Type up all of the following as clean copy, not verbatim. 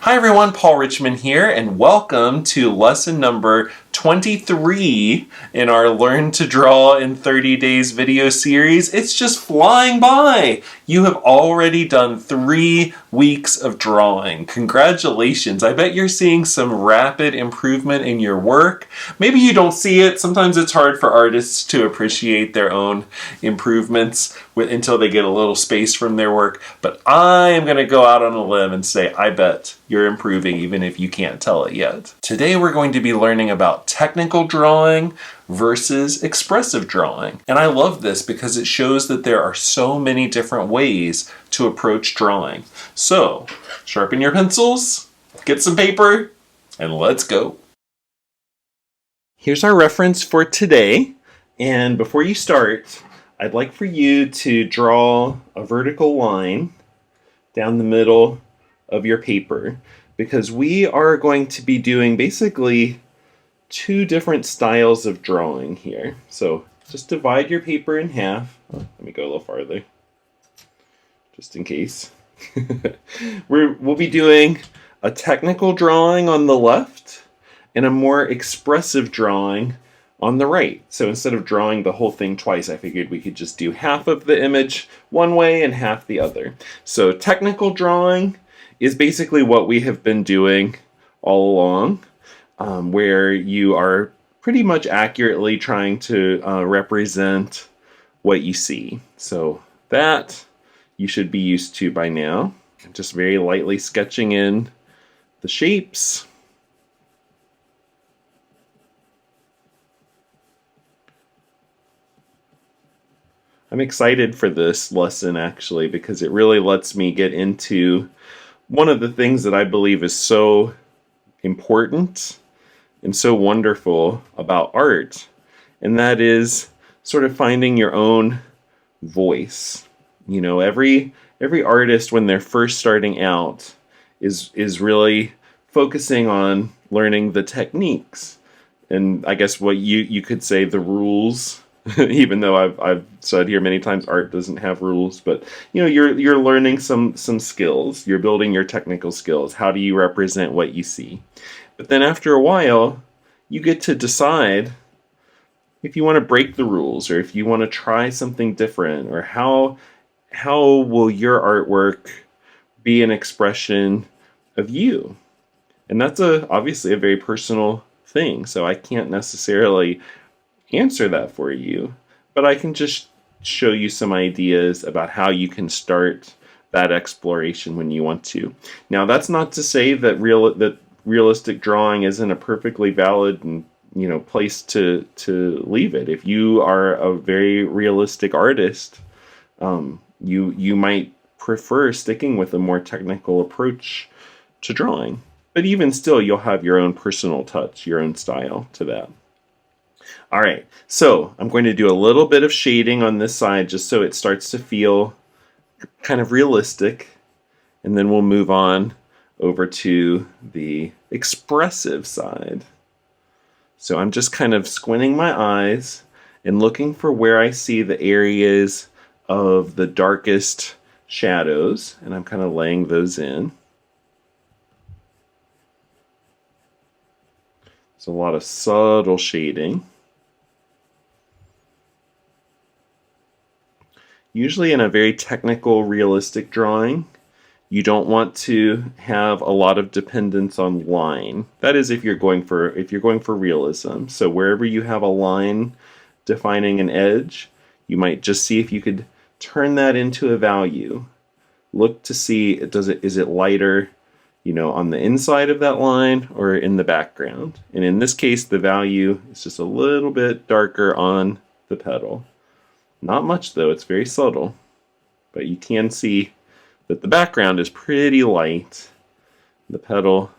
Hi everyone, Paul Richmond here, and welcome to lesson number 23 in our Learn to Draw in 30 Days video series. It's just flying by! You have already done 3 weeks of drawing. Congratulations! I bet you're seeing some rapid improvement in your work. Maybe you don't see it. Sometimes it's hard for artists to appreciate their own improvements until they get a little space from their work. But I am going to go out on a limb and say I bet you're improving even if you can't tell it yet. Today we're going to be learning about technical drawing versus expressive drawing. And I love this because it shows that there are so many different ways to approach drawing. So, sharpen your pencils, get some paper, and let's go. Here's our reference for today. And before you start, I'd like for you to draw a vertical line down the middle of your paper, because we are going to be doing basically 2 different styles of drawing here. So just divide your paper in half. Let me go a little farther, just in case. We'll be doing a technical drawing on the left and a more expressive drawing on the right. So instead of drawing the whole thing twice, I figured we could just do half of the image one way and half the other. So technical drawing is basically what we have been doing all along, where you are pretty much accurately trying to represent what you see. So that you should be used to by now. Just very lightly sketching in the shapes. I'm excited for this lesson actually, because it really lets me get into one of the things that I believe is so important and so wonderful about art, and that is sort of finding your own voice. You know, every artist when they're first starting out is really focusing on learning the techniques, and I guess what you could say the rules. Even though I've said here many times art doesn't have rules, but you know, you're learning some skills. You're building your technical skills. How do you represent what you see? But then after a while, you get to decide if you want to break the rules, or if you want to try something different, or how will your artwork be an expression of you? And that's obviously a very personal thing. So I can't necessarily answer that for you, but I can just show you some ideas about how you can start that exploration when you want to. Now, that's not to say that realistic drawing isn't a perfectly valid and place to leave it. If you are a very realistic artist, you might prefer sticking with a more technical approach to drawing. But even still, you'll have your own personal touch, your own style to that. All right, so I'm going to do a little bit of shading on this side just so it starts to feel kind of realistic, and then we'll move on over to the expressive side. So I'm just kind of squinting my eyes and looking for where I see the areas of the darkest shadows, and I'm kind of laying those in. There's a lot of subtle shading. Usually in a very technical, realistic drawing, you don't want to have a lot of dependence on line. That is if you're going for realism. So wherever you have a line defining an edge, you might just see if you could turn that into a value. Look to see is it lighter, on the inside of that line or in the background. And in this case, the value is just a little bit darker on the petal. Not much though, it's very subtle, but you can see that the background is pretty light. The petal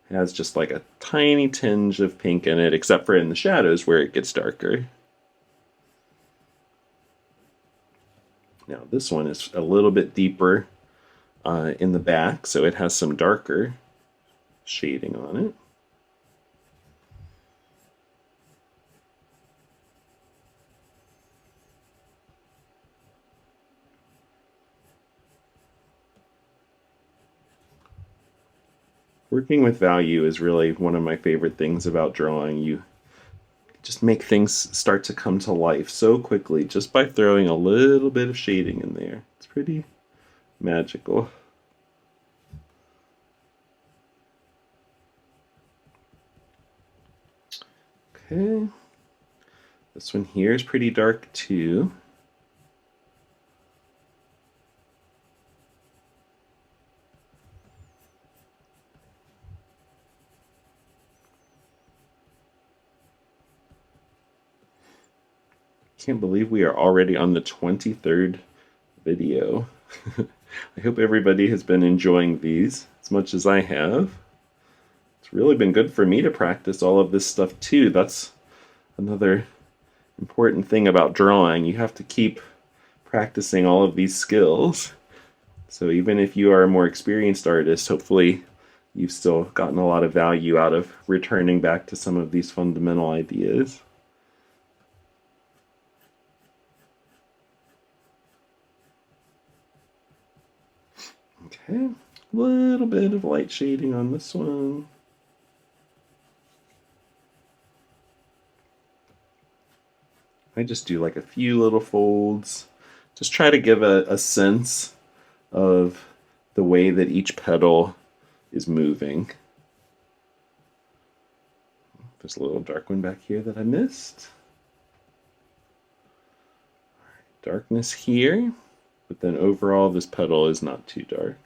has just like a tiny tinge of pink in it, except for in the shadows where it gets darker. Now this one is a little bit deeper in the back, so it has some darker shading on it. Working with value is really one of my favorite things about drawing. You just make things start to come to life so quickly just by throwing a little bit of shading in there. It's pretty magical. Okay. This one here is pretty dark too. Can't believe we are already on the 23rd video. I hope everybody has been enjoying these as much as I have. It's really been good for me to practice all of this stuff too. That's another important thing about drawing. You have to keep practicing all of these skills. So even if you are a more experienced artist, hopefully you've still gotten a lot of value out of returning back to some of these fundamental ideas. Okay, a little bit of light shading on this one. I just do like a few little folds. Just try to give a sense of the way that each petal is moving. There's a little dark one back here that I missed. Darkness here, but then overall this petal is not too dark.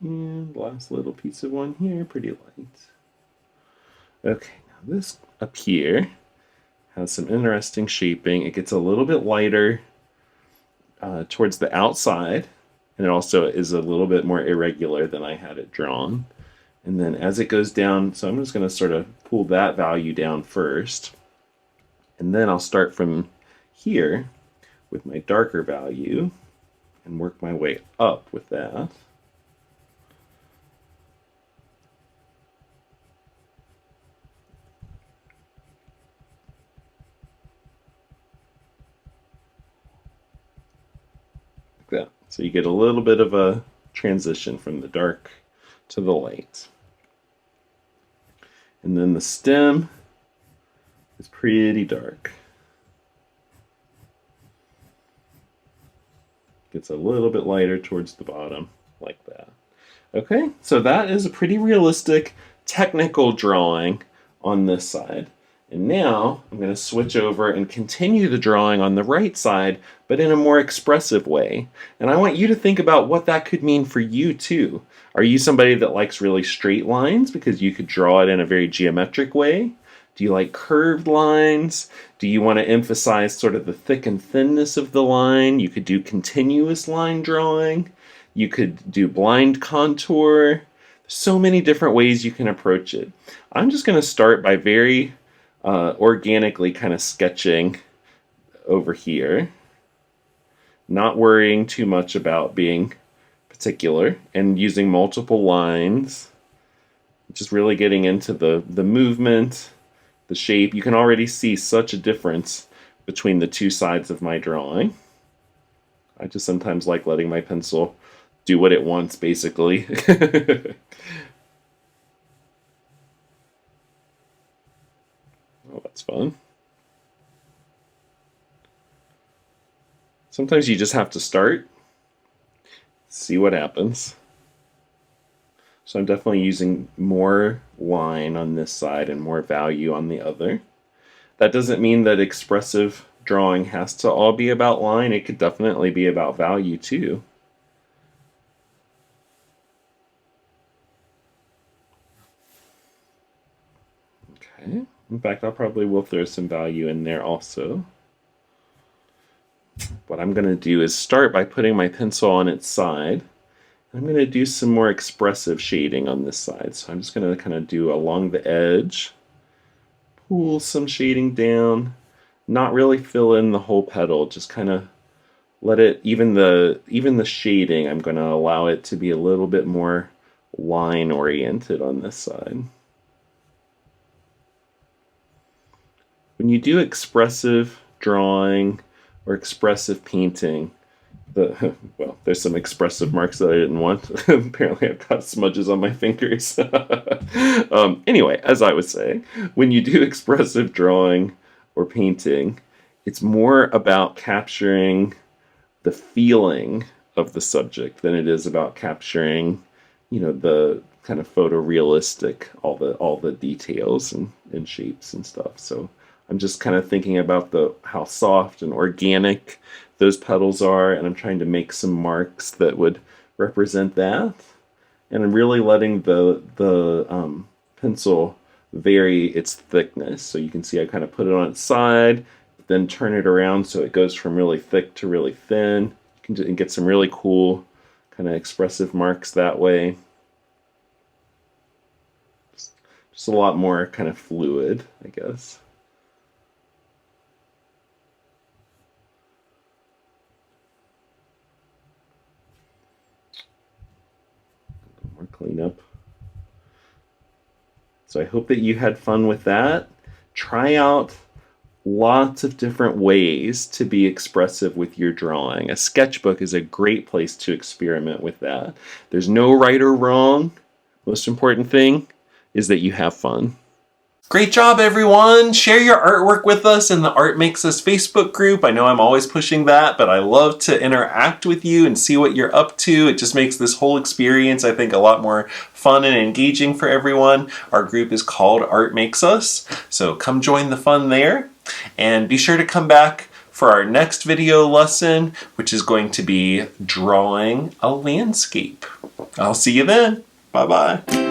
And last little piece of one here, pretty light. Okay, now this up here has some interesting shaping. It gets a little bit lighter towards the outside, and it also is a little bit more irregular than I had it drawn. And then as it goes down, so I'm just going to sort of pull that value down first, and then I'll start from here with my darker value and work my way up with that. That. So you get a little bit of a transition from the dark to the light. And then the stem is pretty dark. Gets a little bit lighter towards the bottom, like that. Okay, so that is a pretty realistic technical drawing on this side. And now I'm going to switch over and continue the drawing on the right side, but in a more expressive way. And I want you to think about what that could mean for you too. Are you somebody that likes really straight lines because you could draw it in a very geometric way? Do you like curved lines? Do you want to emphasize sort of the thick and thinness of the line? You could do continuous line drawing. You could do blind contour. So many different ways you can approach it. I'm just going to start by very organically kind of sketching over here, not worrying too much about being particular and using multiple lines, just really getting into the movement, the shape. You can already see such a difference between the two sides of my drawing. I just sometimes like letting my pencil do what it wants, basically. Oh, that's fun. Sometimes you just have to start, see what happens. So I'm definitely using more line on this side and more value on the other. That doesn't mean that expressive drawing has to all be about line. It could definitely be about value too. Okay. In fact, I probably will throw some value in there also. What I'm going to do is start by putting my pencil on its side. I'm going to do some more expressive shading on this side. So I'm just going to kind of do along the edge, pull some shading down, not really fill in the whole petal, just kind of let it, even the shading, I'm going to allow it to be a little bit more line oriented on this side. When you do expressive drawing or expressive painting, well, there's some expressive marks that I didn't want. Apparently, I've got smudges on my fingers. Anyway, as I was saying, when you do expressive drawing or painting, it's more about capturing the feeling of the subject than it is about capturing, the kind of photorealistic, all the details and shapes and stuff. So I'm just kind of thinking about how soft and organic those petals are, and I'm trying to make some marks that would represent that. And I'm really letting the pencil vary its thickness. So you can see I kind of put it on its side, then turn it around so it goes from really thick to really thin. You can get some really cool kind of expressive marks that way. Just a lot more kind of fluid, I guess. More cleanup. So I hope that you had fun with that. Try out lots of different ways to be expressive with your drawing. A sketchbook is a great place to experiment with that. There's no right or wrong. Most important thing is that you have fun. Great job, everyone! Share your artwork with us in the Art Makes Us Facebook group. I know I'm always pushing that, but I love to interact with you and see what you're up to. It just makes this whole experience, I think, a lot more fun and engaging for everyone. Our group is called Art Makes Us, so come join the fun there. And be sure to come back for our next video lesson, which is going to be drawing a landscape. I'll see you then. Bye-bye.